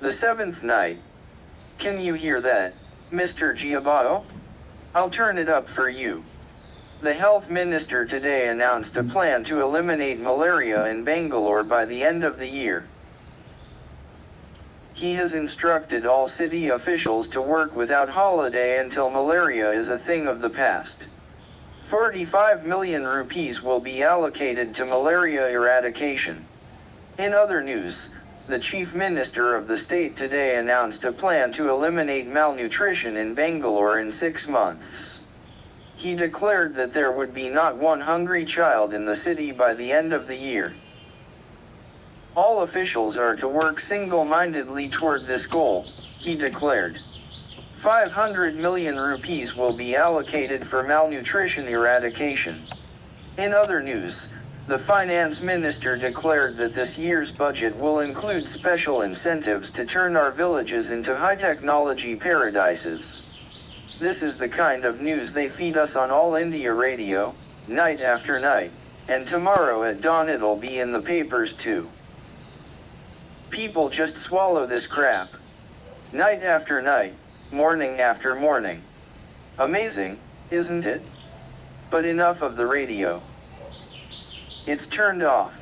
The seventh night. Can you hear that, Mr. Giabao? I'll turn it up for you. The health minister today announced a plan to eliminate malaria in Bangalore by the end of the year. He has instructed all city officials to work without holiday until malaria is a thing of the past. 45 million rupees will be allocated to malaria eradication. In other news, the Chief Minister of the state today announced a plan to eliminate malnutrition in Bangalore in 6 months. He declared that there would be not one hungry child in the city by the end of the year. All officials are to work single-mindedly toward this goal, he declared. 500 million rupees will be allocated for malnutrition eradication. In other news, the finance minister declared that this year's budget will include special incentives to turn our villages into high-technology paradises. This is the kind of news they feed us on All India Radio, night after night, and tomorrow at dawn it'll be in the papers too. People just swallow this crap. Night after night, morning after morning. Amazing, isn't it? But enough of the radio. It's turned off.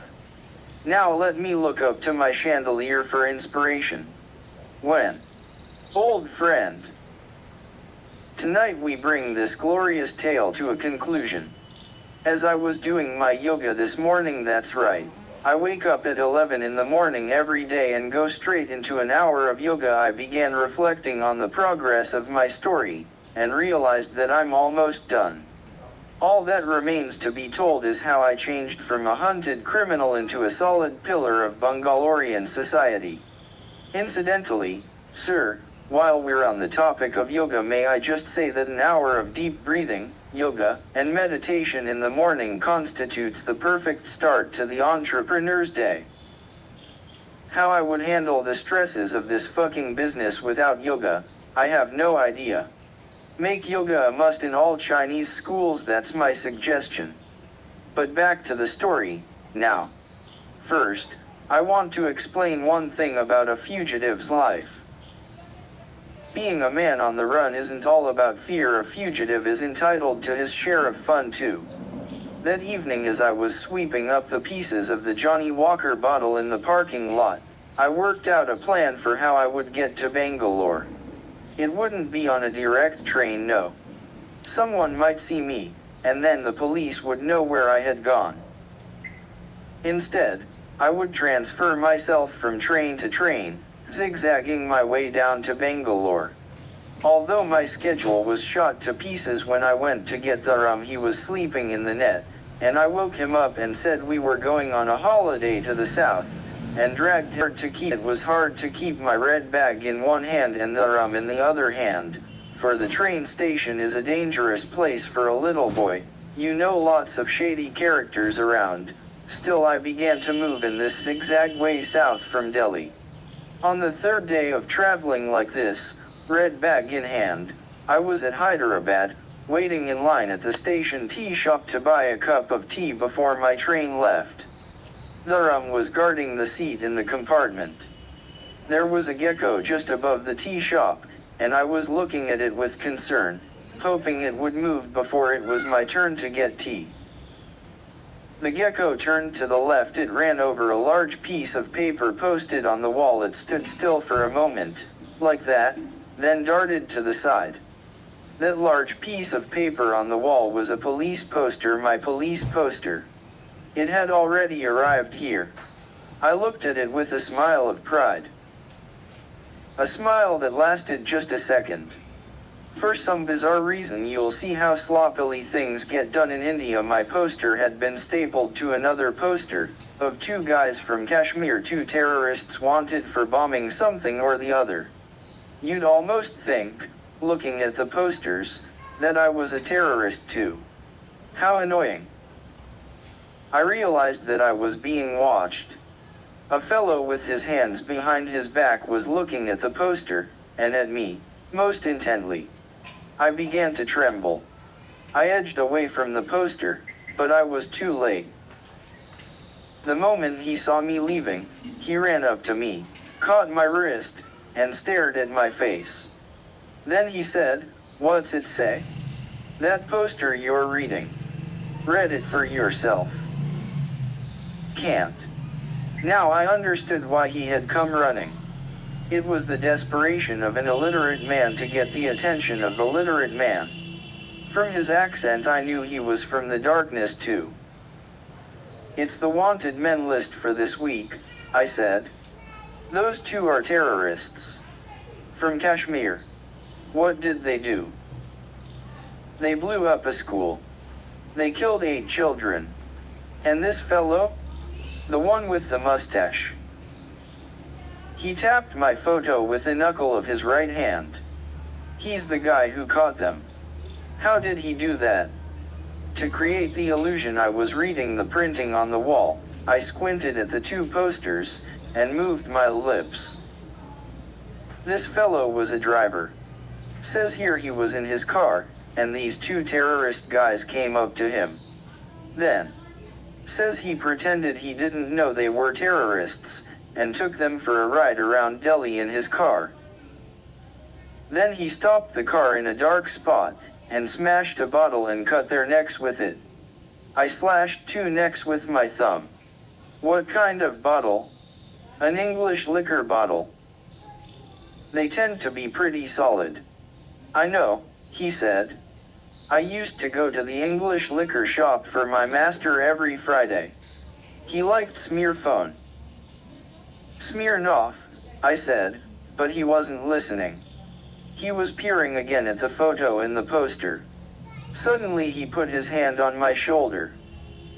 Now let me look up to my chandelier for inspiration. When? Old friend. Tonight we bring this glorious tale to a conclusion. As I was doing my yoga this morning, that's right. I wake up at 11 in the morning every day and go straight into an hour of yoga. I began reflecting on the progress of my story, and realized that I'm almost done. All that remains to be told is how I changed from a hunted criminal into a solid pillar of Bangalorean society. Incidentally, sir, while we're on the topic of yoga, may I just say that an hour of deep breathing, yoga, and meditation in the morning constitutes the perfect start to the entrepreneur's day. How I would handle the stresses of this fucking business without yoga, I have no idea. Make yoga a must in all Chinese schools, that's my suggestion. But back to the story, now. First, I want to explain one thing about a fugitive's life. Being a man on the run isn't all about fear. A fugitive is entitled to his share of fun too. That evening, as I was sweeping up the pieces of the Johnny Walker bottle in the parking lot, I worked out a plan for how I would get to Bangalore. It wouldn't be on a direct train, no. Someone might see me, and then the police would know where I had gone. Instead, I would transfer myself from train to train, zigzagging my way down to Bangalore. Although my schedule was shot to pieces when I went to get the rum, he was sleeping in the net, and I woke him up and said we were going on a holiday to the south, and dragged her to keep. It was hard to keep my red bag in one hand and the rum in the other hand, for the train station is a dangerous place for a little boy, you know, lots of shady characters around. Still, I began to move in this zigzag way south from Delhi. On the third day of traveling like this, red bag in hand, I was at Hyderabad, waiting in line at the station tea shop to buy a cup of tea before my train left. The rum was guarding the seat in the compartment. There was a gecko just above the tea shop, and I was looking at it with concern, hoping it would move before it was my turn to get tea. The gecko turned to the left. It ran over a large piece of paper posted on the wall. It stood still for a moment, like that, then darted to the side. That large piece of paper on the wall was a police poster, my police poster. It had already arrived here. I looked at it with a smile of pride. A smile that lasted just a second. For some bizarre reason, you'll see how sloppily things get done in India, my poster had been stapled to another poster, of 2 guys from Kashmir, 2 terrorists wanted for bombing something or the other. You'd almost think, looking at the posters, that I was a terrorist too. How annoying. I realized that I was being watched. A fellow with his hands behind his back was looking at the poster, and at me, most intently. I began to tremble. I edged away from the poster, but I was too late. The moment he saw me leaving, he ran up to me, caught my wrist, and stared at my face. Then he said, "What's it say?" "That poster you're reading. Read it for yourself." Can't. Now I understood why he had come running. It was the desperation of an illiterate man to get the attention of the literate man. From his accent I knew he was from the darkness too. "It's the wanted men list for this week," I said. "Those two are terrorists. From Kashmir. What did they do?" "They blew up a school. They killed 8 children. And this fellow? The one with the mustache." He tapped my photo with the knuckle of his right hand. "He's the guy who caught them." "How did he do that?" To create the illusion I was reading the printing on the wall, I squinted at the 2 posters, and moved my lips. "This fellow was a driver. Says here he was in his car, and these 2 terrorist guys came up to him. Then, says he pretended he didn't know they were terrorists, and took them for a ride around Delhi in his car. Then he stopped the car in a dark spot, and smashed a bottle and cut their necks with it. I slashed 2 necks with my thumb." "What kind of bottle?" "An English liquor bottle. They tend to be pretty solid." "I know," he said. "I used to go to the English liquor shop for my master every Friday. He liked Smirnoff." "Smirnoff," I said, but he wasn't listening. He was peering again at the photo in the poster. Suddenly he put his hand on my shoulder.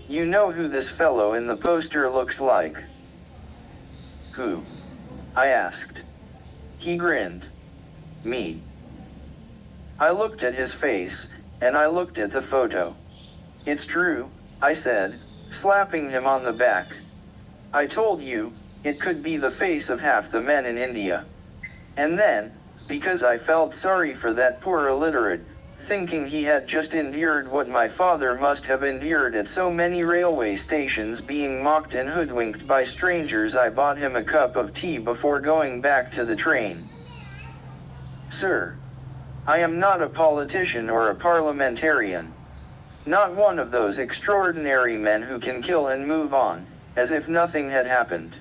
"You know who this fellow in the poster looks like?" "Who?" I asked. He grinned. "Me." I looked at his face, and I looked at the photo. "It's true," I said, slapping him on the back. "I told you, it could be the face of half the men in India." And then, because I felt sorry for that poor illiterate, thinking he had just endured what my father must have endured at so many railway stations, being mocked and hoodwinked by strangers, I bought him a cup of tea before going back to the train. "Sir, I am not a politician or a parliamentarian. Not one of those extraordinary men who can kill and move on, as if nothing had happened.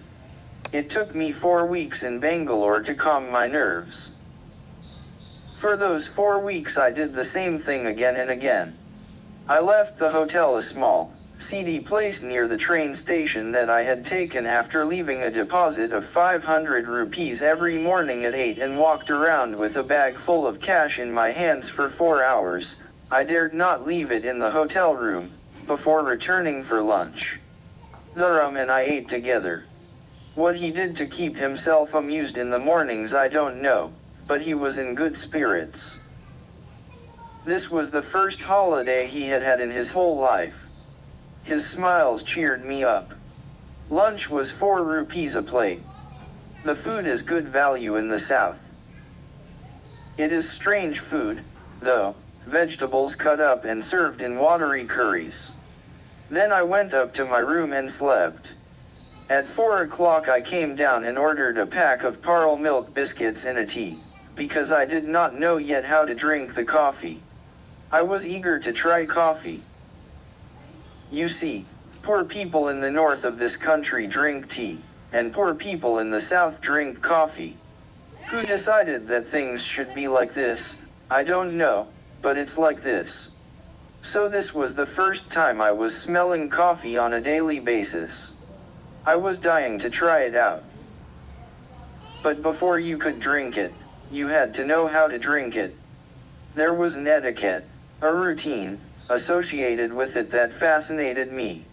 It took me 4 weeks in Bangalore to calm my nerves. For those 4 weeks I did the same thing again and again. I left the hotel, a small, seedy place near the train station that I had taken after leaving a deposit of 500 rupees every morning at 8, and walked around with a bag full of cash in my hands for 4 hours. I dared not leave it in the hotel room, before returning for lunch. Dharam and I ate together. What he did to keep himself amused in the mornings I don't know, but he was in good spirits. This was the first holiday he had had in his whole life. His smiles cheered me up. Lunch was 4 rupees a plate. The food is good value in the south. It is strange food, though, vegetables cut up and served in watery curries. Then I went up to my room and slept. At 4 o'clock I came down and ordered a pack of pearl milk biscuits and a tea, because I did not know yet how to drink the coffee. I was eager to try coffee. You see, poor people in the north of this country drink tea, and poor people in the south drink coffee. Who decided that things should be like this? I don't know, but it's like this. So this was the first time I was smelling coffee on a daily basis. I was dying to try it out. But before you could drink it, you had to know how to drink it. There was an etiquette, a routine, associated with it that fascinated me.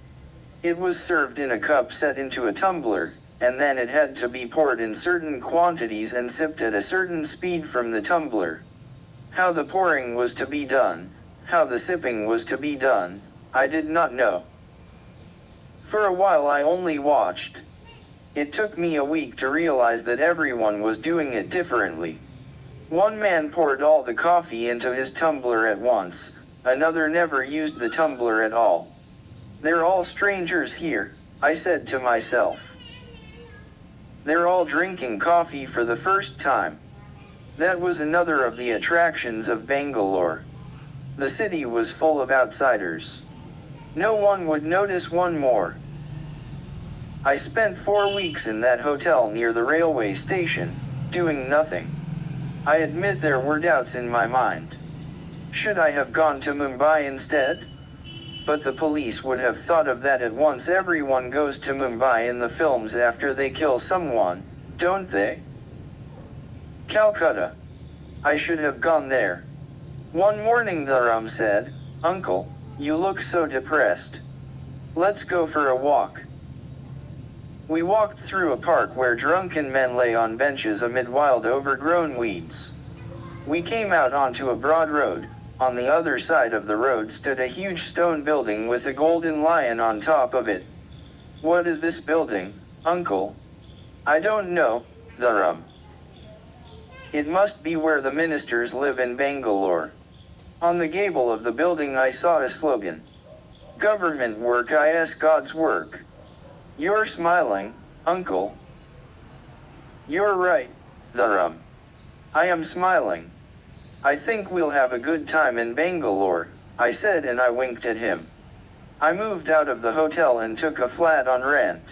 It was served in a cup set into a tumbler, and then it had to be poured in certain quantities and sipped at a certain speed from the tumbler. How the pouring was to be done, how the sipping was to be done, I did not know. For a while I only watched. It took me a week to realize that everyone was doing it differently. One man poured all the coffee into his tumbler at once, another never used the tumbler at all. They're all strangers here, I said to myself. They're all drinking coffee for the first time. That was another of the attractions of Bangalore. The city was full of outsiders. No one would notice one more. I spent 4 weeks in that hotel near the railway station, doing nothing. I admit there were doubts in my mind. Should I have gone to Mumbai instead? But the police would have thought of that at once. Everyone goes to Mumbai in the films after they kill someone, don't they? Calcutta. I should have gone there. One morning Dharam said, "Uncle, you look so depressed. Let's go for a walk." We walked through a park where drunken men lay on benches amid wild overgrown weeds. We came out onto a broad road. On the other side of the road stood a huge stone building with a golden lion on top of it. "What is this building, Uncle?" "I don't know, Dharam. It must be where the ministers live in Bangalore." On the gable of the building I saw a slogan. "Government work is God's work." You're smiling, Uncle. You're right, Dharam. I am smiling. "I think we'll have a good time in Bangalore," I said, and I winked at him. I moved out of the hotel and took a flat on rent.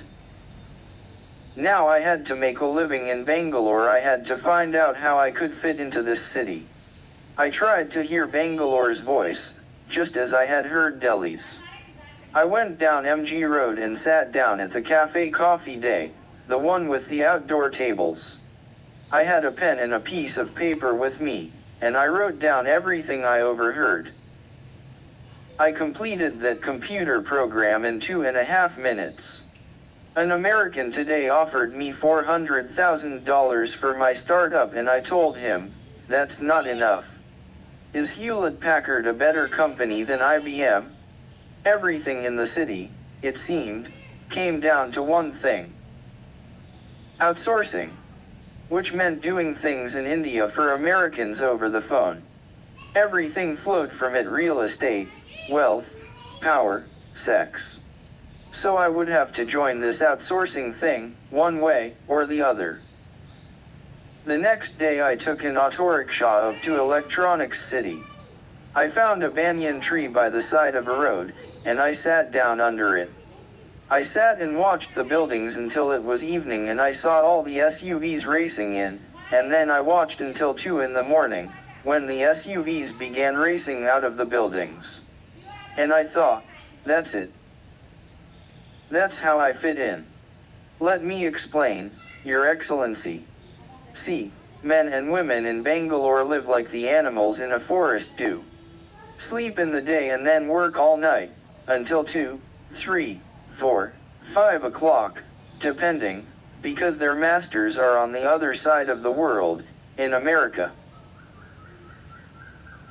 Now I had to make a living in Bangalore. I had to find out how I could fit into this city. I tried to hear Bangalore's voice, just as I had heard Delhi's. I went down MG Road and sat down at the Cafe Coffee Day, the one with the outdoor tables. I had a pen and a piece of paper with me, and I wrote down everything I overheard. I completed that computer program in 2.5 minutes. An American today offered me $400,000 for my startup, and I told him, that's not enough. Is Hewlett-Packard a better company than IBM? Everything in the city, it seemed, came down to one thing. Outsourcing. Which meant doing things in India for Americans over the phone. Everything flowed from it: real estate, wealth, power, sex. So I would have to join this outsourcing thing, one way or the other. The next day I took an auto-rickshaw up to Electronics City. I found a banyan tree by the side of a road, and I sat down under it. I sat and watched the buildings until it was evening, and I saw all the SUVs racing in, and then I watched until 2 in the morning, when the SUVs began racing out of the buildings. And I thought, that's it. That's how I fit in. Let me explain, Your Excellency. See, men and women in Bangalore live like the animals in a forest do. Sleep in the day and then work all night, until 2, 3, 4, 5 o'clock, depending, because their masters are on the other side of the world, in America.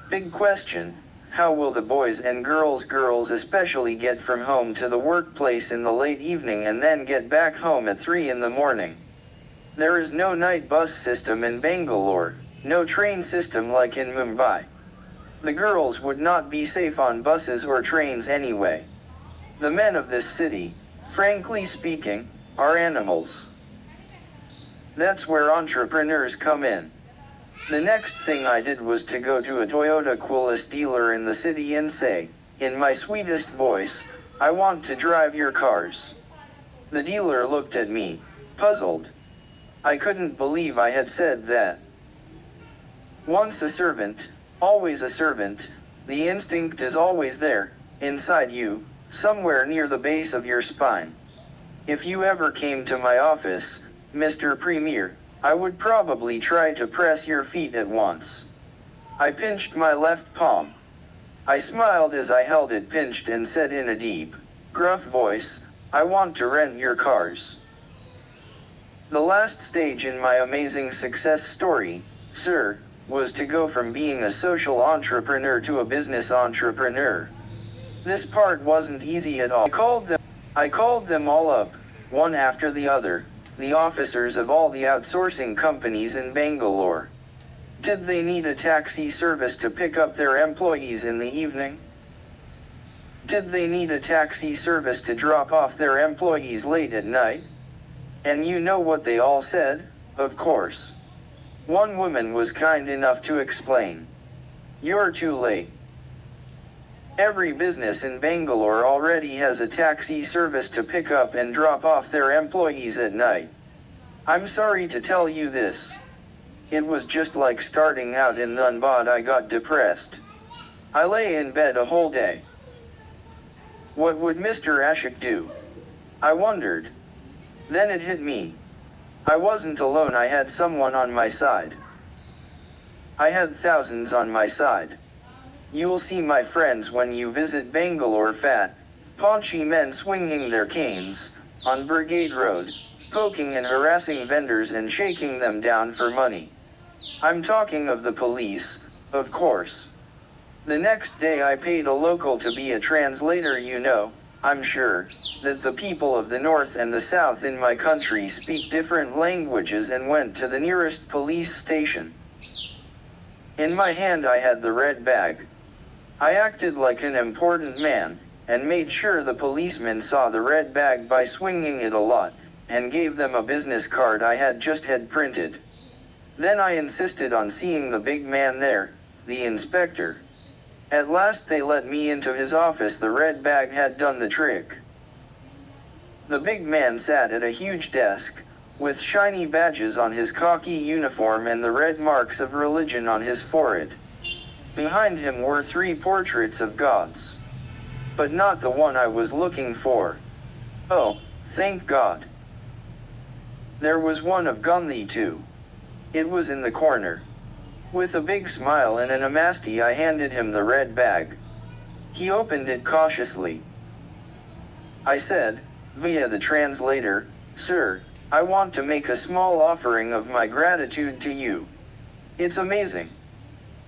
Big question, how will the boys and girls especially get from home to the workplace in the late evening and then get back home at 3 in the morning? There is no night bus system in Bangalore, no train system like in Mumbai. The girls would not be safe on buses or trains anyway. The men of this city, frankly speaking, are animals. That's where entrepreneurs come in. The next thing I did was to go to a Toyota coolest dealer in the city and say, in my sweetest voice, "I want to drive your cars." The dealer looked at me, puzzled. I couldn't believe I had said that. Once a servant, always a servant. The instinct is always there, inside you, somewhere near the base of your spine. If you ever came to my office, Mr. Premier, I would probably try to press your feet at once. I pinched my left palm. I smiled as I held it pinched and said in a deep, gruff voice, "I want to rent your cars." The last stage in my amazing success story, sir, was to go from being a social entrepreneur to a business entrepreneur. This part wasn't easy at all. I called them all up, one after the other, the officers of all the outsourcing companies in Bangalore. Did they need a taxi service to pick up their employees in the evening? Did they need a taxi service to drop off their employees late at night? And you know what they all said, of course. One woman was kind enough to explain. "You're too late. Every business in Bangalore already has a taxi service to pick up and drop off their employees at night. I'm sorry to tell you this. It was just like starting out in Dhanbad. I got depressed. I lay in bed a whole day. What would Mr. Ashok do? I wondered. Then it hit me. I wasn't alone. I had someone on my side. I had thousands on my side. You'll see my friends when you visit Bangalore, fat, paunchy men swinging their canes on Brigade Road, poking and harassing vendors and shaking them down for money. I'm talking of the police, of course. The next day I paid a local to be a translator. You know, I'm sure, that the people of the north and the south in my country speak different languages, and went to the nearest police station. In my hand I had the red bag. I acted like an important man, and made sure the policemen saw the red bag by swinging it a lot, and gave them a business card I had just had printed. Then I insisted on seeing the big man there, the inspector. At last they let me into his office. The red bag had done the trick. The big man sat at a huge desk, with shiny badges on his khaki uniform and the red marks of religion on his forehead. Behind him were 3 portraits of gods. But not the one I was looking for. Oh, thank God. There was one of Gandhi too. It was in the corner. With a big smile and an amasti I handed him the red bag. He opened it cautiously. I said, via the translator, "Sir, I want to make a small offering of my gratitude to you. It's amazing.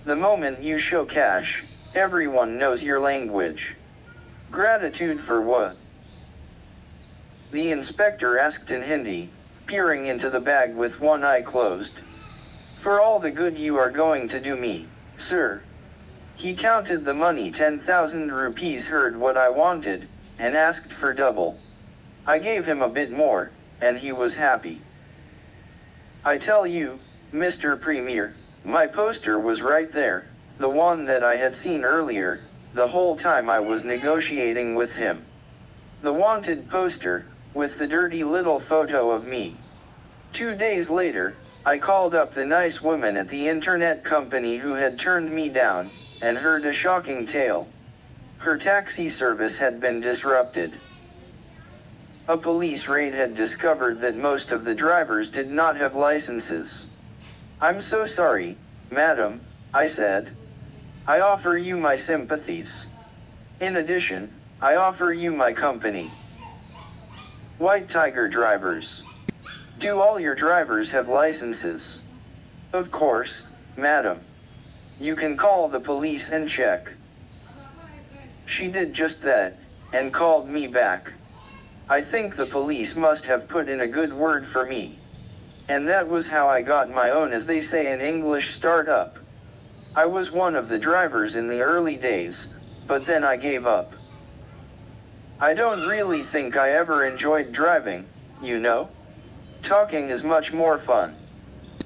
The moment you show cash, everyone knows your language. Gratitude for what?" The inspector asked in Hindi, peering into the bag with one eye closed. "For all the good you are going to do me, sir." He counted the money, 10,000 rupees, heard what I wanted, and asked for double. I gave him a bit more, and he was happy. I tell you, Mr. Premier, my poster was right there, the one that I had seen earlier, the whole time I was negotiating with him. The wanted poster, with the dirty little photo of me. 2 days later, I called up the nice woman at the internet company who had turned me down, and heard a shocking tale. Her taxi service had been disrupted. A police raid had discovered that most of the drivers did not have licenses. "I'm so sorry, madam," I said. "I offer you my sympathies. In addition, I offer you my company." White Tiger drivers. Do all your drivers have licenses? Of course, madam. You can call the police and check. She did just that, and called me back. I think the police must have put in a good word for me. And that was how I got my own, as they say in English, startup. I was one of the drivers in the early days, but then I gave up. I don't really think I ever enjoyed driving, you know? Talking is much more fun.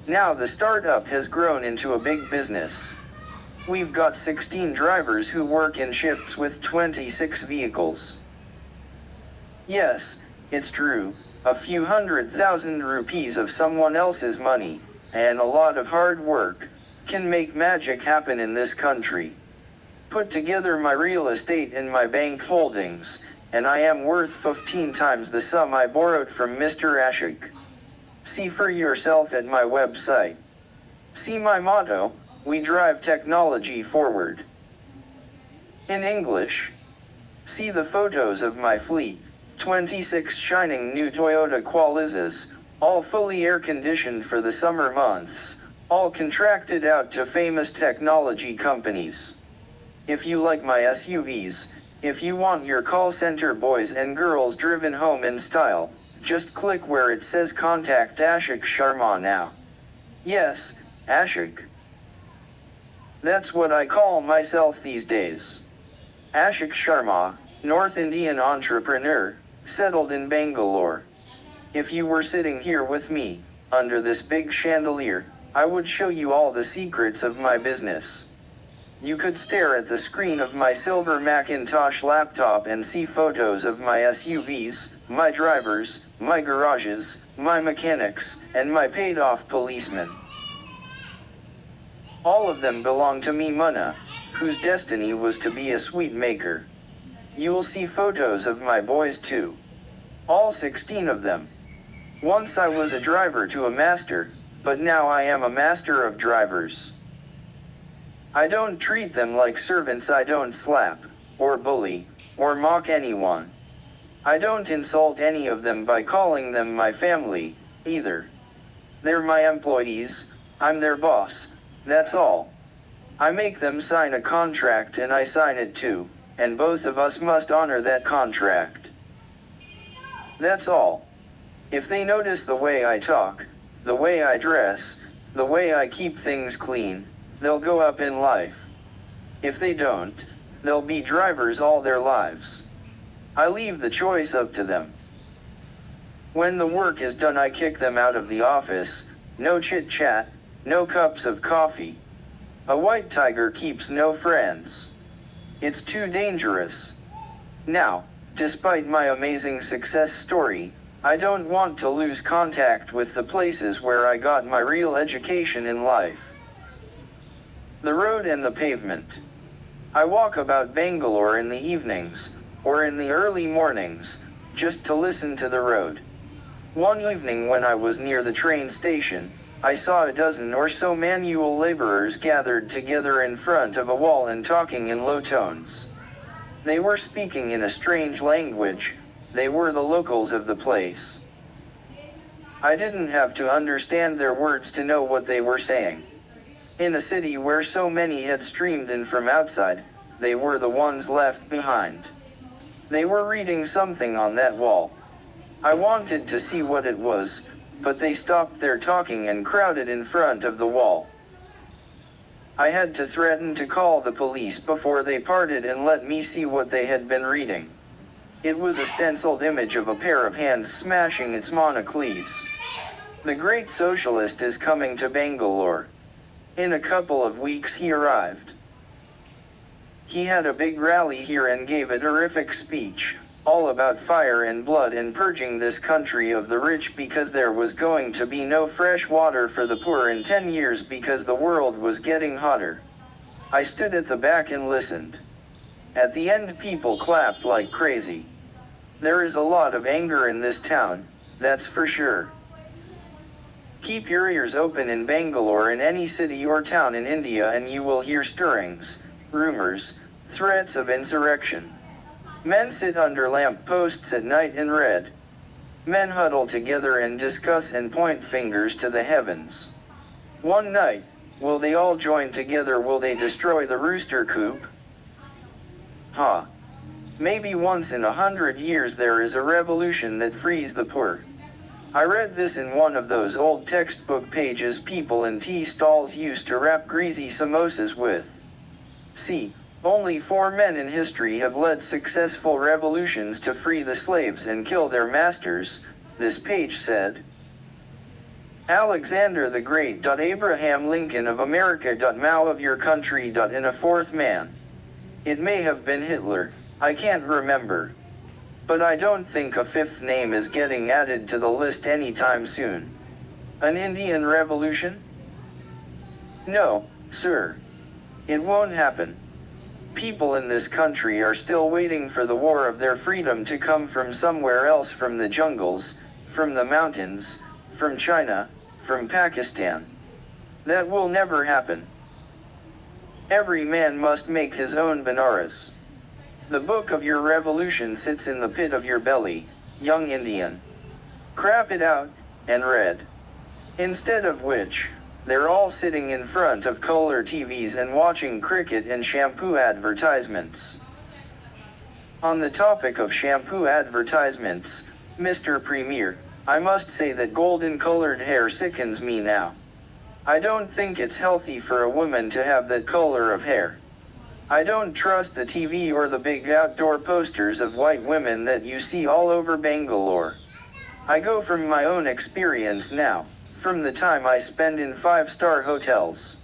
Now the startup has grown into a big business. We've got 16 drivers who work in shifts with 26 vehicles. Yes, it's true, a few 100,000 rupees of someone else's money, and a lot of hard work, can make magic happen in this country. Put together my real estate and my bank holdings, and I am worth 15 times the sum I borrowed from Mr. Ashok. See for yourself at my website. See my motto, "We drive technology forward." In English. See the photos of my fleet, 26 shining new Toyota Qualizas, all fully air-conditioned for the summer months, all contracted out to famous technology companies. If you like my SUVs, if you want your call center boys and girls driven home in style, just click where it says "Contact Ashok Sharma" now. Yes, Ashok. That's what I call myself these days. Ashok Sharma, North Indian entrepreneur, settled in Bangalore. If you were sitting here with me, under this big chandelier, I would show you all the secrets of my business. You could stare at the screen of my silver Macintosh laptop and see photos of my SUVs, my drivers, my garages, my mechanics, and my paid-off policemen. All of them belong to me, Munna, whose destiny was to be a sweet maker. You will see photos of my boys too. All 16 of them. Once I was a driver to a master, but now I am a master of drivers. I don't treat them like servants, I don't slap, or bully, or mock anyone. I don't insult any of them by calling them my family, either. They're my employees, I'm their boss, that's all. I make them sign a contract and I sign it too, and both of us must honor that contract. That's all. If they notice the way I talk, the way I dress, the way I keep things clean, they'll go up in life. If they don't, they'll be drivers all their lives. I leave the choice up to them. When the work is done, I kick them out of the office. No chit-chat, no cups of coffee. A white tiger keeps no friends. It's too dangerous. Now, despite my amazing success story, I don't want to lose contact with the places where I got my real education in life. The road and the pavement. I walk about Bangalore in the evenings, or in the early mornings, just to listen to the road. One evening when I was near the train station, I saw a dozen or so manual laborers gathered together in front of a wall and talking in low tones. They were speaking in a strange language. They were the locals of the place. I didn't have to understand their words to know what they were saying. In a city where so many had streamed in from outside, they were the ones left behind. They were reading something on that wall. I wanted to see what it was, but they stopped their talking and crowded in front of the wall. I had to threaten to call the police before they parted and let me see what they had been reading. It was a stenciled image of a pair of hands smashing its monocles. The great socialist is coming to Bangalore. In a couple of weeks he arrived. He had a big rally here and gave a terrific speech, all about fire and blood and purging this country of the rich because there was going to be no fresh water for the poor in 10 years because the world was getting hotter. I stood at the back and listened. At the end people clapped like crazy. There is a lot of anger in this town, that's for sure. Keep your ears open in Bangalore, in any city or town in India, and you will hear stirrings, rumors, threats of insurrection. Men sit under lamp posts at night and read. Men huddle together and discuss and point fingers to the heavens. One night, will they all join together? Will they destroy the rooster coop? Ha! Maybe once in 100 years there is a revolution that frees the poor. I read this in one of those old textbook pages people in tea stalls used to wrap greasy samosas with. See, only 4 men in history have led successful revolutions to free the slaves and kill their masters, this page said. Alexander the Great. Abraham Lincoln of America. Mao of your country. And a 4th man. It may have been Hitler, I can't remember. But I don't think a 5th name is getting added to the list anytime soon. An Indian revolution? No, sir. It won't happen. People in this country are still waiting for the war of their freedom to come from somewhere else, from the jungles, from the mountains, from China, from Pakistan. That will never happen. Every man must make his own Banaras. The book of your revolution sits in the pit of your belly, young Indian. Crap it out, and read. Instead of which, they're all sitting in front of color TVs and watching cricket and shampoo advertisements. On the topic of shampoo advertisements, Mr. Premier, I must say that golden colored hair sickens me now. I don't think it's healthy for a woman to have that color of hair. I don't trust the TV or the big outdoor posters of white women that you see all over Bangalore. I go from my own experience now, from the time I spend in five-star hotels.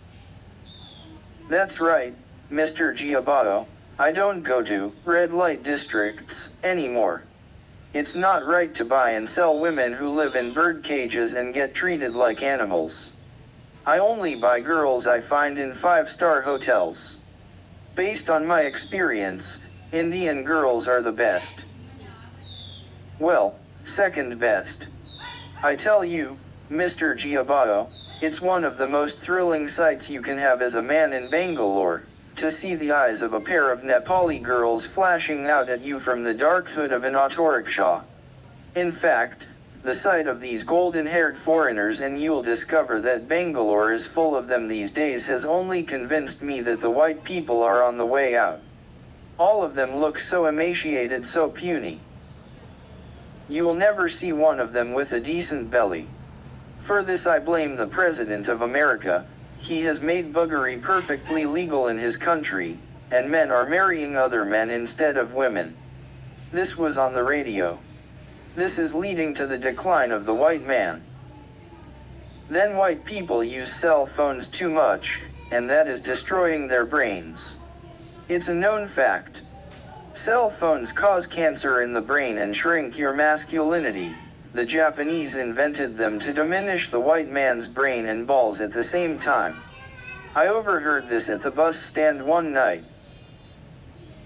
That's right, Mr. Giabato, I don't go to red light districts anymore. It's not right to buy and sell women who live in bird cages and get treated like animals. I only buy girls I find in five-star hotels. Based on my experience, Indian girls are the best. Well, second best. I tell you, Mr. Giabato, it's one of the most thrilling sights you can have as a man in Bangalore, to see the eyes of a pair of Nepali girls flashing out at you from the dark hood of an autorickshaw. In fact, the sight of these golden-haired foreigners, and you'll discover that Bangalore is full of them these days, has only convinced me that the white people are on the way out. All of them look so emaciated, so puny. You'll never see one of them with a decent belly. For this I blame the President of America. He has made buggery perfectly legal in his country, and men are marrying other men instead of women. This was on the radio. This is leading to the decline of the white man. Then white people use cell phones too much, and that is destroying their brains. It's a known fact. Cell phones cause cancer in the brain and shrink your masculinity. The Japanese invented them to diminish the white man's brain and balls at the same time. I overheard this at the bus stand one night.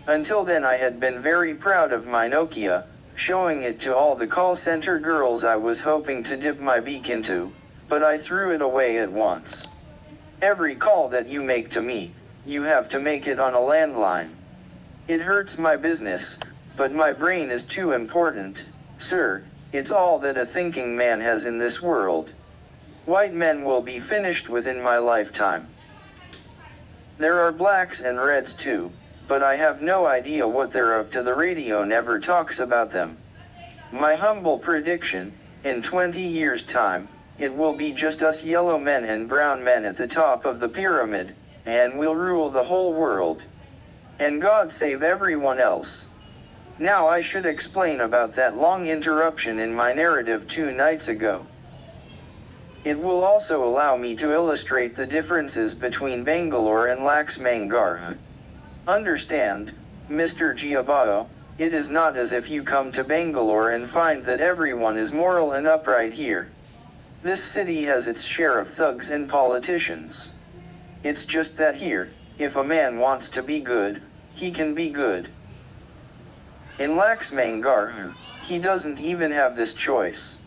Until then I had been very proud of my Nokia, showing it to all the call center girls I was hoping to dip my beak into, but I threw it away at once. Every call that you make to me, you have to make it on a landline. It hurts my business, but my brain is too important, sir. It's all that a thinking man has in this world. White men will be finished within my lifetime. There are blacks and reds too, but I have no idea what they're up to. The radio never talks about them. My humble prediction, in 20 years' time, it will be just us yellow men and brown men at the top of the pyramid, and we'll rule the whole world. And God save everyone else. Now I should explain about that long interruption in my narrative 2 nights ago. It will also allow me to illustrate the differences between Bangalore and Laxmangar. Understand, Mr. Giabato, it is not as if you come to Bangalore and find that everyone is moral and upright here. This city has its share of thugs and politicians. It's just that here, if a man wants to be good, he can be good. In Laxmangar, he doesn't even have this choice.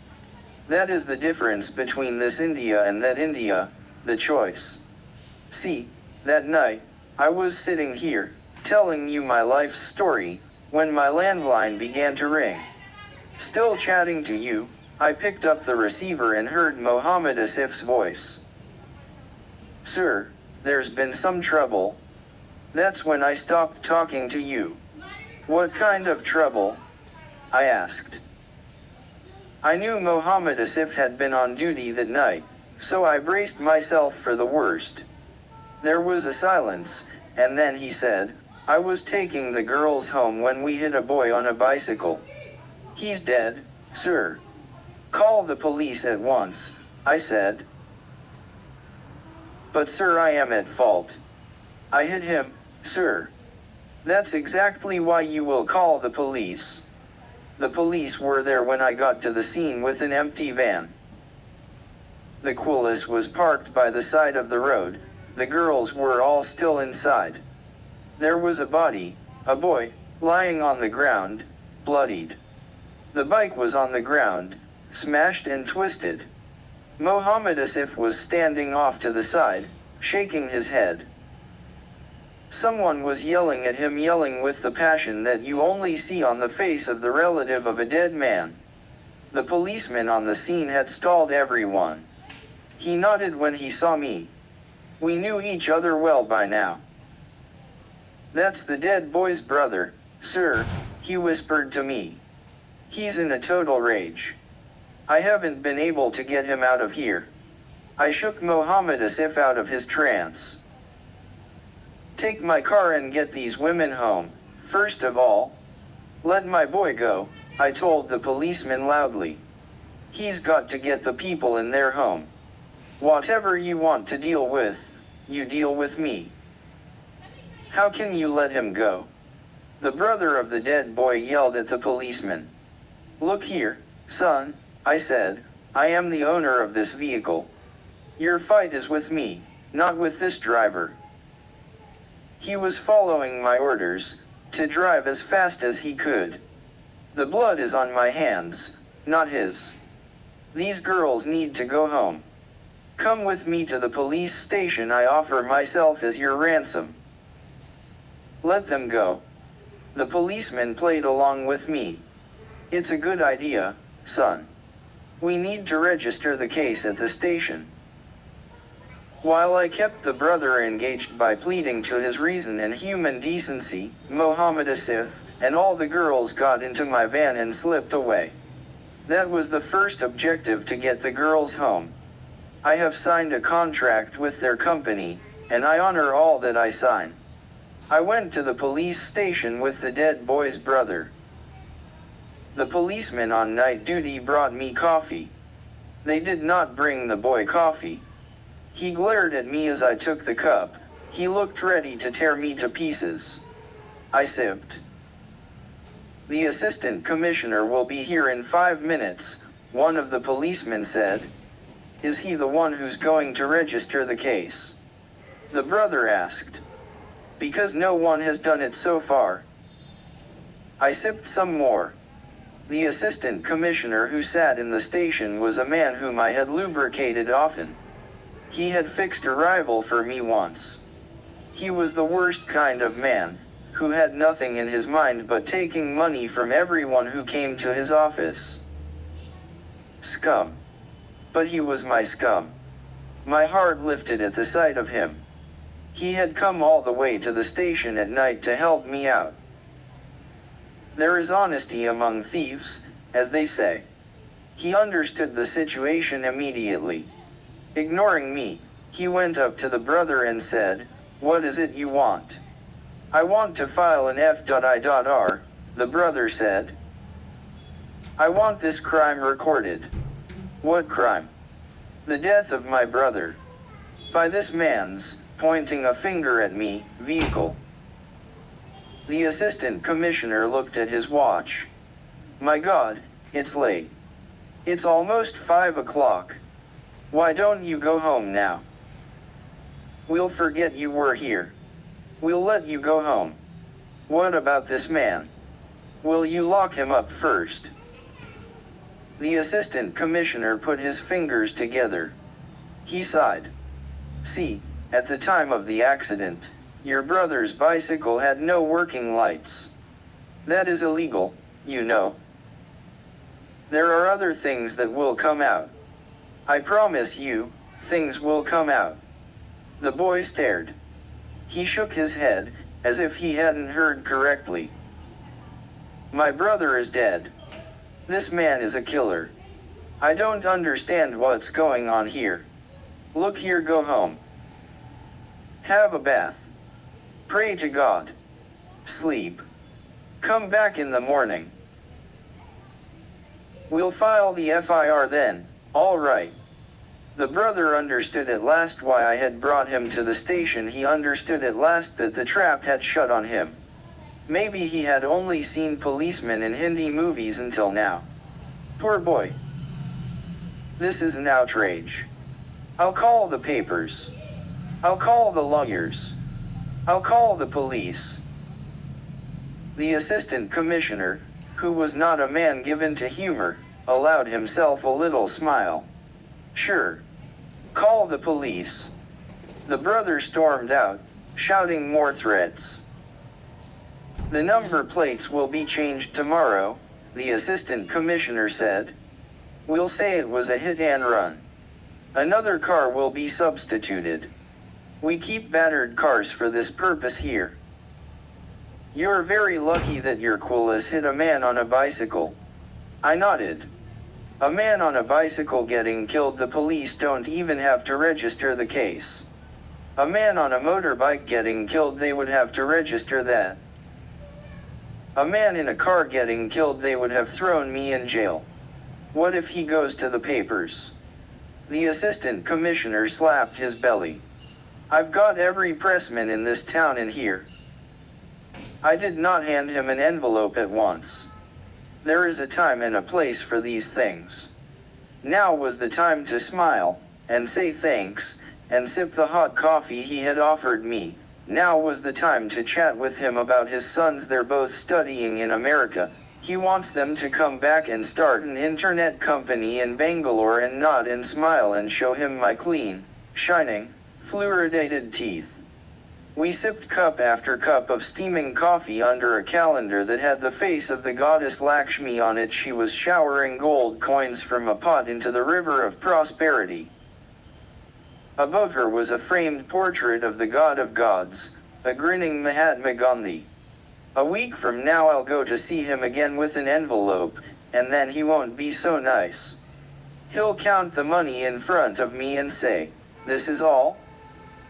That is the difference between this India and that India, the choice. See, that night, I was sitting here, telling you my life's story, when my landline began to ring. Still chatting to you, I picked up the receiver and heard Mohammed Asif's voice. Sir, there's been some trouble. That's when I stopped talking to you. What kind of trouble? I asked. I knew Mohammed Asif had been on duty that night, so I braced myself for the worst. There was a silence, and then he said, I was taking the girls home when we hit a boy on a bicycle. He's dead, sir. Call the police at once, I said. But sir, I am at fault. I hit him, sir. That's exactly why you will call the police. The police were there when I got to the scene with an empty van. The Quillis was parked by the side of the road. The girls were all still inside. There was a body, a boy, lying on the ground, bloodied. The bike was on the ground, smashed and twisted. Mohammed Asif was standing off to the side, shaking his head. Someone was yelling at him, yelling with the passion that you only see on the face of the relative of a dead man. The policeman on the scene had stalled everyone. He nodded when he saw me. We knew each other well by now. That's the dead boy's brother, sir, he whispered to me. He's in a total rage. I haven't been able to get him out of here. I shook Mohammed Asif out of his trance. Take my car and get these women home, first of all. Let my boy go, I told the policeman loudly. He's got to get the people in their home. Whatever you want to deal with, you deal with me. How can you let him go? The brother of the dead boy yelled at the policeman. Look here, son, I said, I am the owner of this vehicle. Your fight is with me, not with this driver. He was following my orders, to drive as fast as he could. The blood is on my hands, not his. These girls need to go home. Come with me to the police station. I offer myself as your ransom. Let them go. The policeman played along with me. It's a good idea, son. We need to register the case at the station. While I kept the brother engaged by pleading to his reason and human decency, Mohammed Asif, and all the girls got into my van and slipped away. That was the first objective, to get the girls home. I have signed a contract with their company, and I honor all that I sign. I went to the police station with the dead boy's brother. The policeman on night duty brought me coffee. They did not bring the boy coffee. He glared at me as I took the cup. He looked ready to tear me to pieces. I sipped. The assistant commissioner will be here in 5 minutes, one of the policemen said. Is he the one who's going to register the case? The brother asked. Because no one has done it so far. I sipped some more. The assistant commissioner who sat in the station was a man whom I had lubricated often. He had fixed a rival for me once. He was the worst kind of man, who had nothing in his mind but taking money from everyone who came to his office. Scum. But he was my scum. My heart lifted at the sight of him. He had come all the way to the station at night to help me out. There is honesty among thieves, as they say. He understood the situation immediately. Ignoring me, he went up to the brother and said, What is it you want? I want to file an F.I.R, the brother said. I want this crime recorded. What crime? The death of my brother. By this man's, pointing a finger at me, vehicle. The assistant commissioner looked at his watch. My God, it's late. It's almost 5 o'clock. Why don't you go home now? We'll forget you were here. We'll let you go home. What about this man? Will you lock him up first? The assistant commissioner put his fingers together. He sighed. See, at the time of the accident, your brother's bicycle had no working lights. That is illegal, you know. There are other things that will come out. I promise you, things will come out. The boy stared. He shook his head, as if he hadn't heard correctly. My brother is dead. This man is a killer. I don't understand what's going on here. Look here, go home. Have a bath. Pray to God. Sleep. Come back in the morning. We'll file the F.I.R. then, all right. The brother understood at last why I had brought him to the station. He understood at last that the trap had shut on him. Maybe he had only seen policemen in Hindi movies until now. Poor boy. This is an outrage. I'll call the papers. I'll call the lawyers. I'll call the police. The assistant commissioner, who was not a man given to humor, allowed himself a little smile. Sure. Call the police. The brother stormed out, shouting more threats. The number plates will be changed tomorrow, the assistant commissioner said. We'll say it was a hit and run. Another car will be substituted. We keep battered cars for this purpose here. You're very lucky that your Quillas hit a man on a bicycle. I nodded. A man on a bicycle getting killed, the police don't even have to register the case. A man on a motorbike getting killed, they would have to register that. A man in a car getting killed, they would have thrown me in jail. What if he goes to the papers? The assistant commissioner slapped his belly. I've got every pressman in this town in here. I did not hand him an envelope at once. There is a time and a place for these things. Now was the time to smile, and say thanks, and sip the hot coffee he had offered me. Now was the time to chat with him about his sons. They're both studying in America. He wants them to come back and start an internet company in Bangalore, and nod and smile and show him my clean, shining, fluoridated teeth. We sipped cup after cup of steaming coffee under a calendar that had the face of the goddess Lakshmi on it. She was showering gold coins from a pot into the river of prosperity. Above her was a framed portrait of the god of gods, a grinning Mahatma Gandhi. A week from now I'll go to see him again with an envelope, and then he won't be so nice. He'll count the money in front of me and say, "This is all?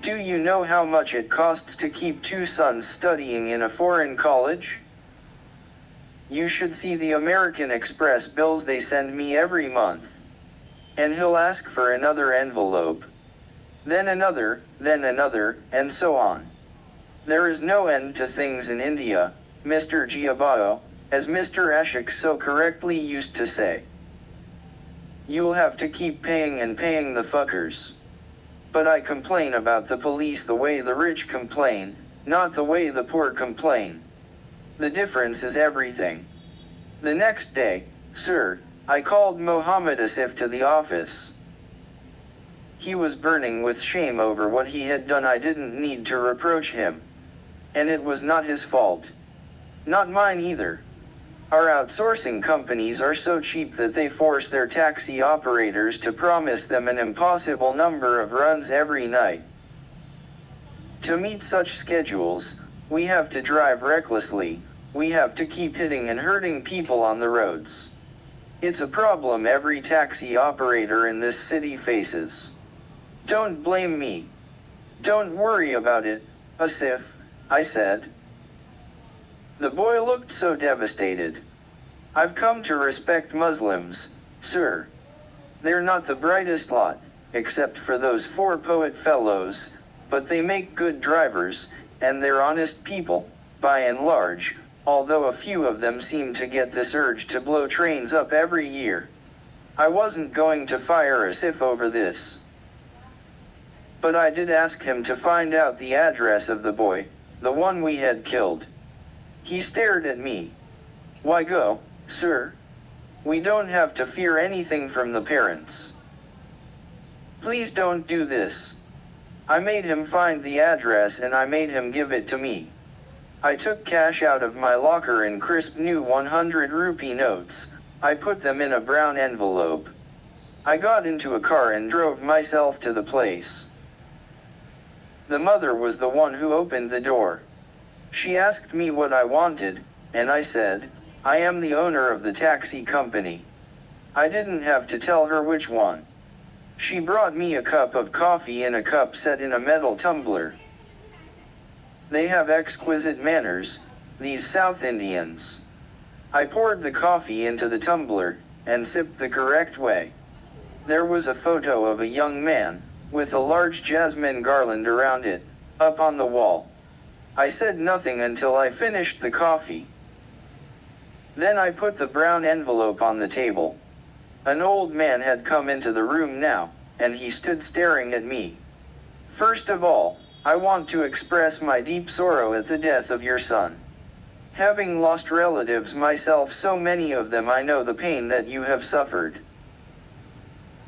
Do you know how much it costs to keep two sons studying in a foreign college? You should see the American Express bills they send me every month." And he'll ask for another envelope. Then another, and so on. There is no end to things in India, Mr. Giabao, as Mr. Ashok so correctly used to say. You'll have to keep paying and paying the fuckers. But I complain about the police the way the rich complain, not the way the poor complain. The difference is everything. The next day, sir, I called Mohammed Asif to the office. He was burning with shame over what he had done. I didn't need to reproach him. And it was not his fault. Not mine either. Our outsourcing companies are so cheap that they force their taxi operators to promise them an impossible number of runs every night. To meet such schedules, we have to drive recklessly. We have to keep hitting and hurting people on the roads. It's a problem every taxi operator in this city faces. Don't blame me. Don't worry about it, Asif, I said. The boy looked so devastated. I've come to respect Muslims, sir. They're not the brightest lot, except for those 4 poet fellows, but they make good drivers, and they're honest people, by and large, although a few of them seem to get this urge to blow trains up every year. I wasn't going to fire Asif over this. But I did ask him to find out the address of the boy, the one we had killed. He stared at me. Why go, sir? We don't have to fear anything from the parents. Please don't do this. I made him find the address and I made him give it to me. I took cash out of my locker in crisp new 100 rupee notes. I put them in a brown envelope. I got into a car and drove myself to the place. The mother was the one who opened the door. She asked me what I wanted, and I said, I am the owner of the taxi company. I didn't have to tell her which one. She brought me a cup of coffee in a cup set in a metal tumbler. They have exquisite manners, these South Indians. I poured the coffee into the tumbler, and sipped the correct way. There was a photo of a young man, with a large jasmine garland around it, up on the wall. I said nothing until I finished the coffee. Then I put the brown envelope on the table. An old man had come into the room now, and he stood staring at me. First of all, I want to express my deep sorrow at the death of your son. Having lost relatives myself, so many of them, I know the pain that you have suffered.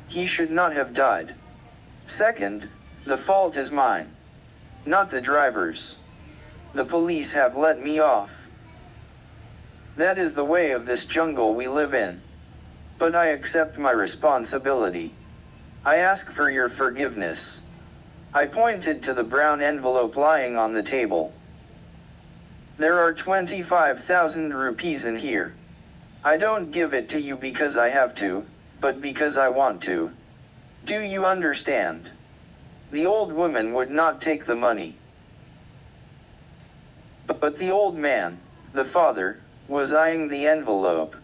He should not have died. Second, the fault is mine, not the driver's. The police have let me off. That is the way of this jungle we live in. But I accept my responsibility. I ask for your forgiveness. I pointed to the brown envelope lying on the table. There are 25,000 rupees in here. I don't give it to you because I have to, but because I want to. Do you understand? The old woman would not take the money. But the old man, the father, was eyeing the envelope.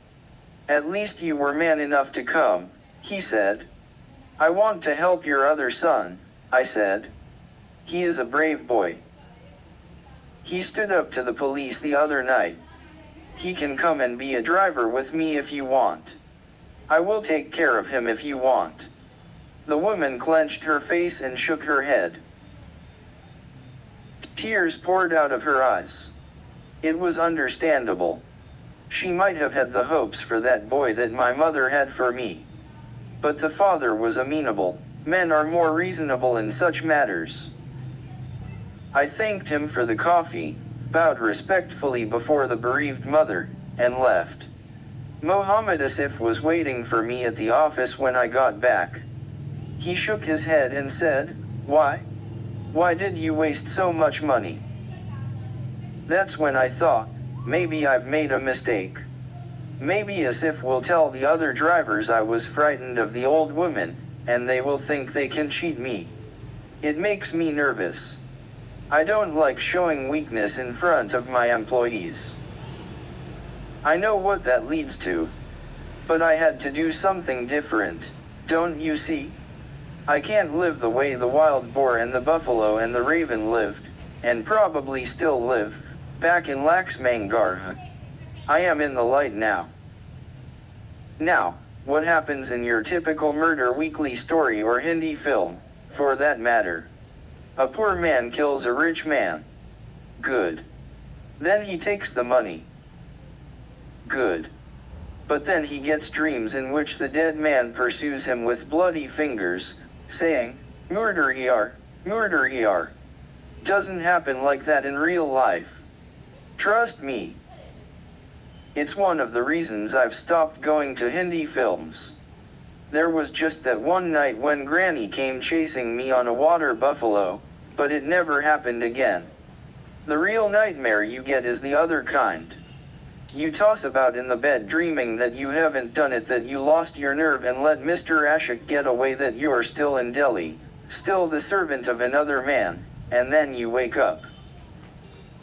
At least you were man enough to come, he said. I want to help your other son, I said. He is a brave boy. He stood up to the police the other night. He can come and be a driver with me if you want. I will take care of him if you want. The woman clenched her face and shook her head. Tears poured out of her eyes. It was understandable. She might have had the hopes for that boy that my mother had for me. But the father was amenable. Men are more reasonable in such matters. I thanked him for the coffee, bowed respectfully before the bereaved mother, and left. Mohammed Asif was waiting for me at the office when I got back. He shook his head and said, "Why? Why did you waste so much money?" That's when I thought, maybe I've made a mistake. Maybe Asif will tell the other drivers I was frightened of the old woman, and they will think they can cheat me. It makes me nervous. I don't like showing weakness in front of my employees. I know what that leads to. But I had to do something different, don't you see? I can't live the way the wild boar and the buffalo and the raven lived, and probably still live, back in Laxmangar. I am in the light now. Now, what happens in your typical murder weekly story or Hindi film, for that matter? A poor man kills a rich man. Good. Then he takes the money. Good. But then he gets dreams in which the dead man pursues him with bloody fingers, saying, "Murder here, murder here." Doesn't happen like that in real life. Trust me. It's one of the reasons I've stopped going to Hindi films. There was just that one night when Granny came chasing me on a water buffalo, but it never happened again. The real nightmare you get is the other kind. You toss about in the bed dreaming that you haven't done it, that you lost your nerve and let Mr. Ashok get away, that you're still in Delhi, still the servant of another man, and then you wake up.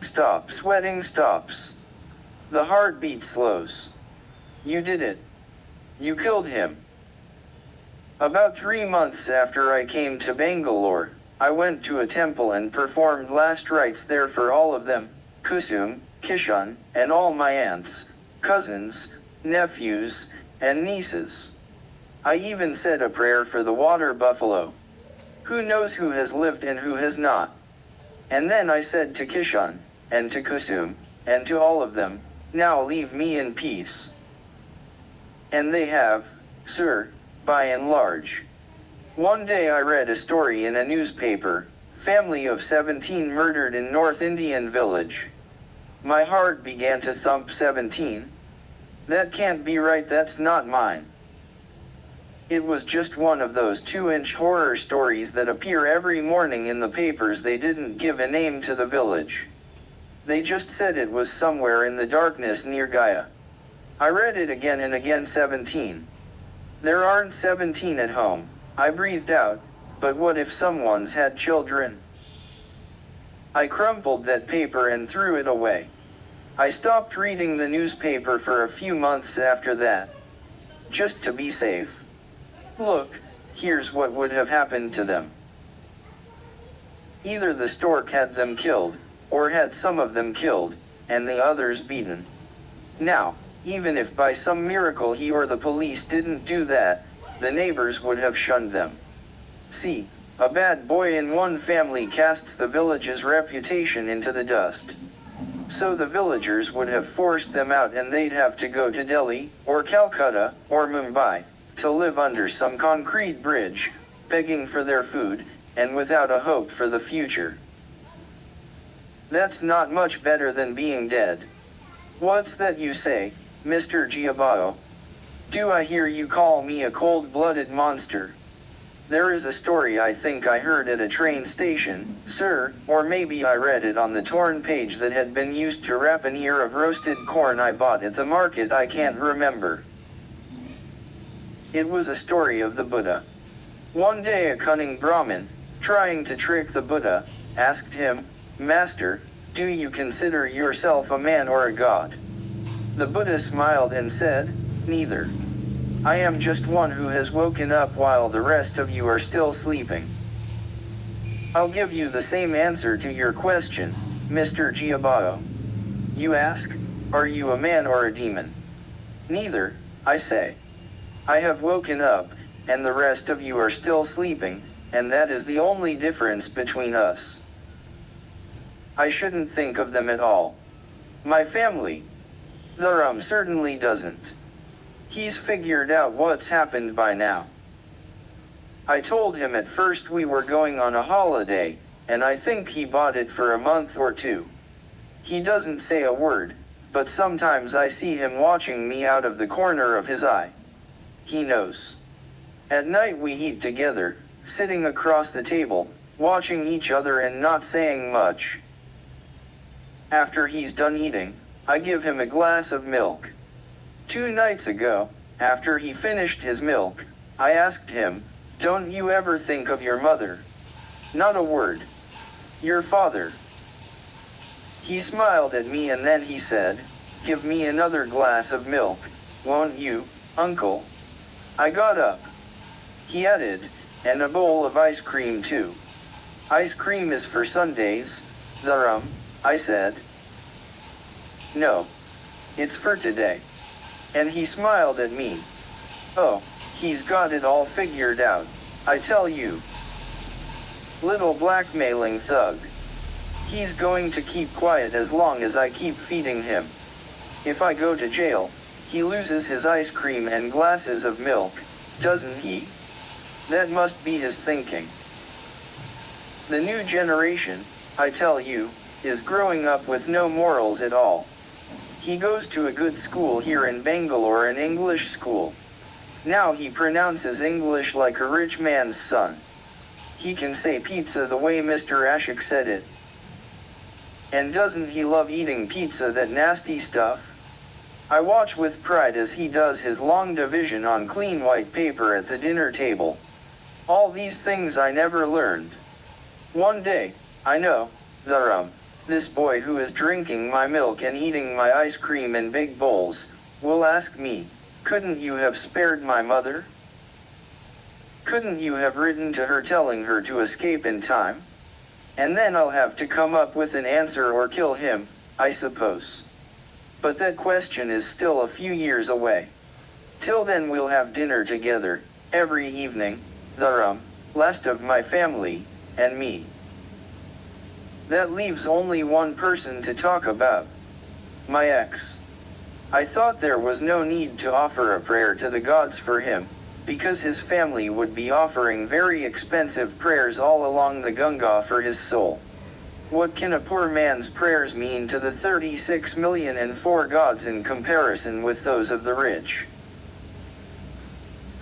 Stop. Sweating stops. The heartbeat slows. You did it. You killed him. About 3 months after I came to Bangalore, I went to a temple and performed last rites there for all of them, Kusum, Kishan, and all my aunts, cousins, nephews, and nieces. I even said a prayer for the water buffalo. Who knows who has lived and who has not? And then I said to Kishan, and to Kusum, and to all of them, "Now leave me in peace." And they have, sir, by and large. One day I read a story in a newspaper, family of 17 murdered in North Indian village. My heart began to thump. 17? That can't be right, that's not mine. It was just one of those 2-inch horror stories that appear every morning in the papers. They didn't give a name to the village. They just said it was somewhere in the darkness near Gaya. I read it again and again. 17. There aren't 17 at home, I breathed out, but what if someone's had children? I crumpled that paper and threw it away. I stopped reading the newspaper for a few months after that. Just to be safe. Look, here's what would have happened to them. Either the stork had them killed, or had some of them killed, and the others beaten. Now, even if by some miracle he or the police didn't do that, the neighbors would have shunned them. See, a bad boy in one family casts the village's reputation into the dust. So the villagers would have forced them out, and they'd have to go to Delhi, or Calcutta, or Mumbai, to live under some concrete bridge, begging for their food, and without a hope for the future. That's not much better than being dead. What's that you say, Mr. Giabao? Do I hear you call me a cold-blooded monster? There is a story I think I heard at a train station, sir, or maybe I read it on the torn page that had been used to wrap an ear of roasted corn I bought at the market. I can't remember. It was a story of the Buddha. One day a cunning Brahmin, trying to trick the Buddha, asked him, "Master, do you consider yourself a man or a god?" The Buddha smiled and said, Neither. I am just one who has woken up while the rest of you are still sleeping. I'll give you the same answer to your question, Mr. Giabao. You ask, are you a man or a demon? Neither, I say. I have woken up, and the rest of you are still sleeping, and that is the only difference between us. I shouldn't think of them at all. My family. The certainly doesn't. He's figured out what's happened by now. I told him at first we were going on a holiday, and I think he bought it for a month or two. He doesn't say a word, but sometimes I see him watching me out of the corner of his eye. He knows. At night we eat together, sitting across the table, watching each other and not saying much. After he's done eating, I give him a glass of milk. 2 nights ago, after he finished his milk, I asked him, don't you ever think of your mother? Not a word. Your father. He smiled at me and then he said, give me another glass of milk, won't you, uncle? I got up. He added, and a bowl of ice cream too. Ice cream is for Sundays, I said. No. It's for today. And he smiled at me. Oh, he's got it all figured out, I tell you. Little blackmailing thug. He's going to keep quiet as long as I keep feeding him. If I go to jail, he loses his ice cream and glasses of milk, doesn't he? That must be his thinking. The new generation, I tell you, is growing up with no morals at all. He goes to a good school here in Bangalore, an English school. Now he pronounces English like a rich man's son. He can say pizza the way Mr. Ashok said it. And doesn't he love eating pizza, that nasty stuff? I watch with pride as he does his long division on clean white paper at the dinner table. All these things I never learned. One day, I know, this boy who is drinking my milk and eating my ice cream in big bowls, will ask me, couldn't you have spared my mother? Couldn't you have written to her telling her to escape in time? And then I'll have to come up with an answer or kill him, I suppose. But that question is still a few years away. Till then we'll have dinner together, every evening, last of my family, and me. That leaves only one person to talk about. My ex. I thought there was no need to offer a prayer to the gods for him, because his family would be offering very expensive prayers all along the Ganga for his soul. What can a poor man's prayers mean to the 36,000,004 gods in comparison with those of the rich?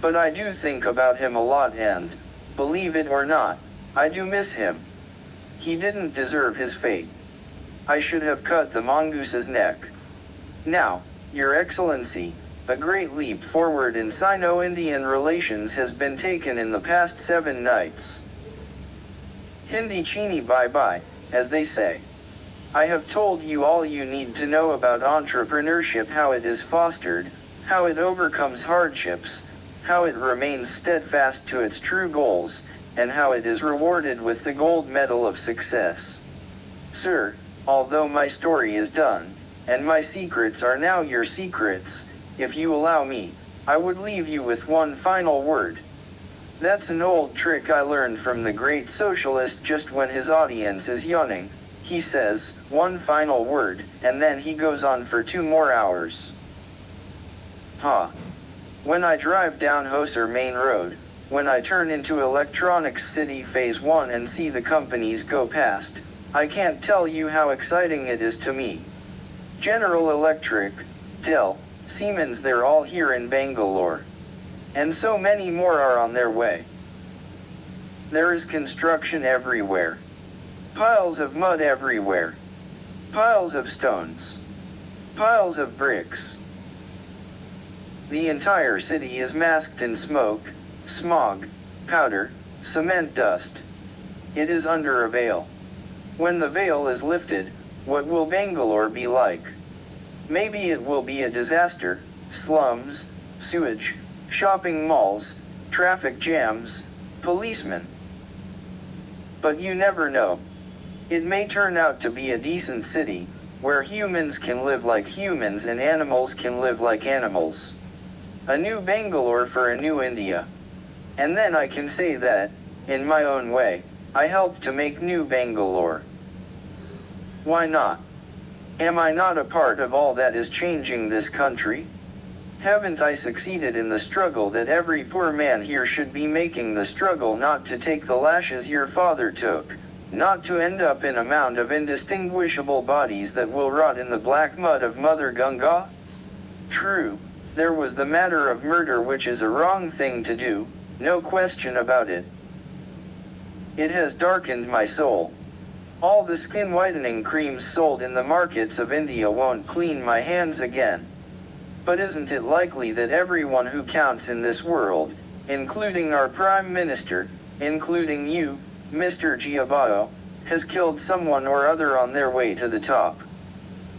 But I do think about him a lot and, believe it or not, I do miss him. He didn't deserve his fate. I should have cut the mongoose's neck. Now, Your Excellency, a great leap forward in Sino-Indian relations has been taken in the past 7 nights. Hindi Chini bye-bye, as they say. I have told you all you need to know about entrepreneurship, how it is fostered, how it overcomes hardships, how it remains steadfast to its true goals, and how it is rewarded with the gold medal of success. Sir, although my story is done, and my secrets are now your secrets, if you allow me, I would leave you with one final word. That's an old trick I learned from the great socialist. Just when his audience is yawning, he says, one final word, and then he goes on for 2 more hours. When I drive down Hosur Main Road, when I turn into Electronics City Phase 1 and see the companies go past, I can't tell you how exciting it is to me. General Electric, Dell, Siemens, they're all here in Bangalore. And so many more are on their way. There is construction everywhere. Piles of mud everywhere. Piles of stones. Piles of bricks. The entire city is masked in smoke, smog, powder, cement dust. It is under a veil. When the veil is lifted, what will Bangalore be like? Maybe it will be a disaster, slums, sewage, shopping malls, traffic jams, policemen. But you never know. It may turn out to be a decent city, where humans can live like humans and animals can live like animals. A new Bangalore for a new India. And then I can say that, in my own way, I helped to make new Bangalore. Why not? Am I not a part of all that is changing this country? Haven't I succeeded in the struggle that every poor man here should be making, the struggle not to take the lashes your father took, not to end up in a mound of indistinguishable bodies that will rot in the black mud of Mother Ganga? True, there was the matter of murder, which is a wrong thing to do, no question about it. It has darkened my soul. All the skin whitening creams sold in the markets of India won't clean my hands again. But isn't it likely that everyone who counts in this world, including our Prime Minister, including you, Mr. Giabao, has killed someone or other on their way to the top?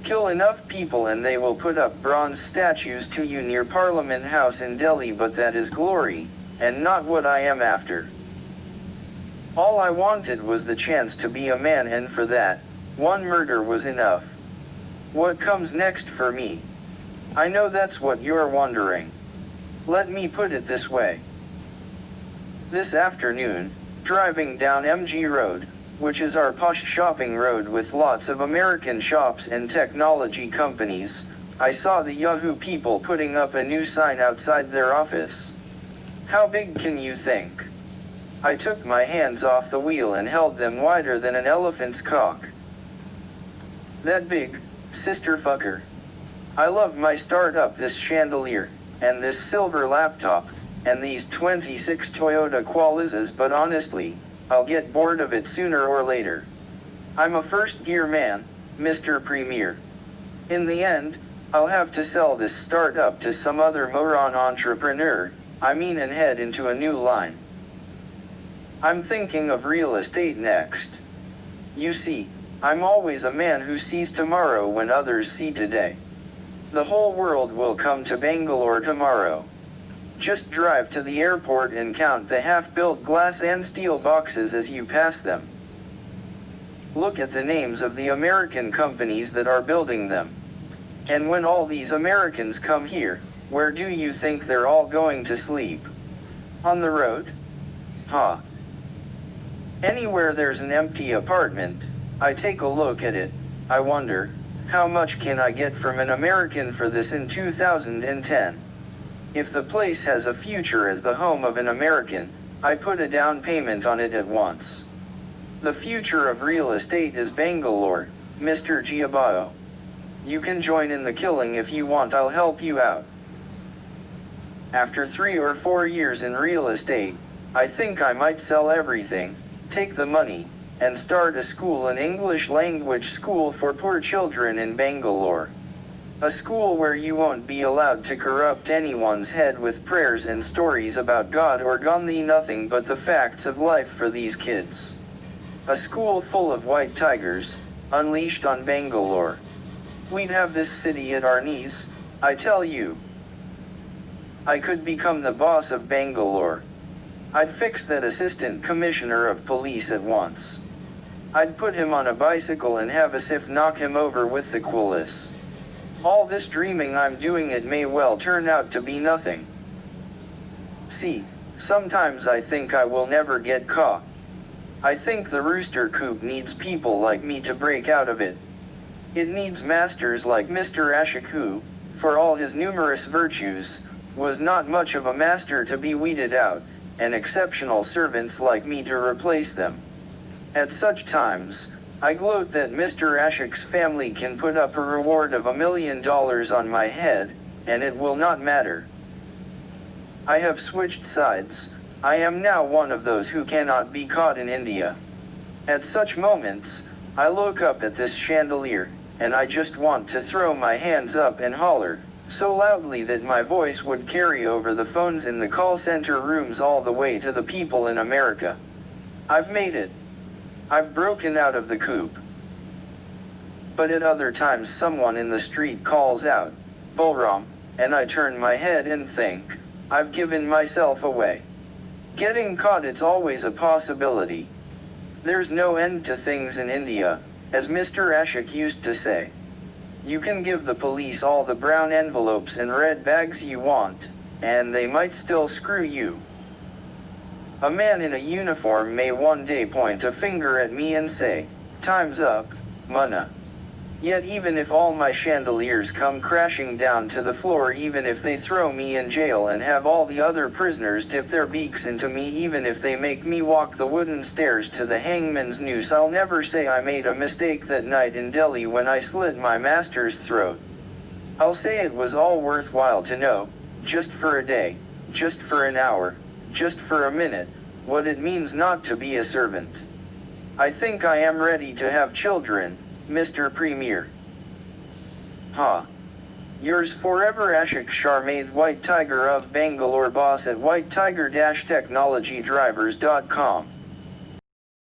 Kill enough people and they will put up bronze statues to you near Parliament House in Delhi, but that is glory, and not what I am after. All I wanted was the chance to be a man, and for that, one murder was enough. What comes next for me? I know that's what you're wondering. Let me put it this way. This afternoon, driving down MG Road, which is our posh shopping road with lots of American shops and technology companies, I saw the Yahoo people putting up a new sign outside their office. How big can you think? I took my hands off the wheel and held them wider than an elephant's cock. That big, sister fucker. I love my startup, this chandelier, and this silver laptop, and these 26 Toyota Qualizas, but honestly, I'll get bored of it sooner or later. I'm a first-gear man, Mr. Premier. In the end, I'll have to sell this startup to some other moron entrepreneur, and head into a new line. I'm thinking of real estate next. You see, I'm always a man who sees tomorrow when others see today. The whole world will come to Bangalore tomorrow. Just drive to the airport and count the half-built glass and steel boxes as you pass them. Look at the names of the American companies that are building them. And when all these Americans come here, where do you think they're all going to sleep? On the road? Ha. Anywhere there's an empty apartment, I take a look at it. I wonder, how much can I get from an American for this in 2010? If the place has a future as the home of an American, I put a down payment on it at once. The future of real estate is Bangalore, Mr. Giabao. You can join in the killing if you want, I'll help you out. After 3 or 4 years in real estate, I think I might sell everything, take the money, and start a school, an English language school for poor children in Bangalore. A school where you won't be allowed to corrupt anyone's head with prayers and stories about God or Gandhi, nothing but the facts of life for these kids. A school full of white tigers, unleashed on Bangalore. We'd have this city at our knees, I tell you. I could become the boss of Bangalore. I'd fix that assistant commissioner of police at once. I'd put him on a bicycle and have a Sif knock him over with the coolest. All this dreaming I'm doing, it may well turn out to be nothing. See, sometimes I think I will never get caught. I think the rooster coop needs people like me to break out of it. It needs masters like Mr. Ashok, who, for all his numerous virtues, was not much of a master to be weeded out, and exceptional servants like me to replace them. At such times, I gloat that Mr. Ashok's family can put up a reward of $1 million on my head, and it will not matter. I have switched sides. I am now one of those who cannot be caught in India. At such moments, I look up at this chandelier, and I just want to throw my hands up and holler, so loudly that my voice would carry over the phones in the call center rooms all the way to the people in America. I've made it. I've broken out of the coop. But at other times someone in the street calls out, "Bolram, and I turn my head and think, I've given myself away. Getting caught, it's always a possibility. There's no end to things in India, as Mr. Ashok used to say. You can give the police all the brown envelopes and red bags you want, and they might still screw you. A man in a uniform may one day point a finger at me and say, "Time's up, Munna." Yet even if all my chandeliers come crashing down to the floor, even if they throw me in jail and have all the other prisoners dip their beaks into me, even if they make me walk the wooden stairs to the hangman's noose, I'll never say I made a mistake that night in Delhi when I slit my master's throat. I'll say it was all worthwhile to know, just for a day, just for an hour, just for a minute, what it means not to be a servant. I think I am ready to have children, Mr. Premier. Ha. Yours forever, Ashok Sharma, White Tiger of Bangalore, boss at whitetiger-technologydrivers.com.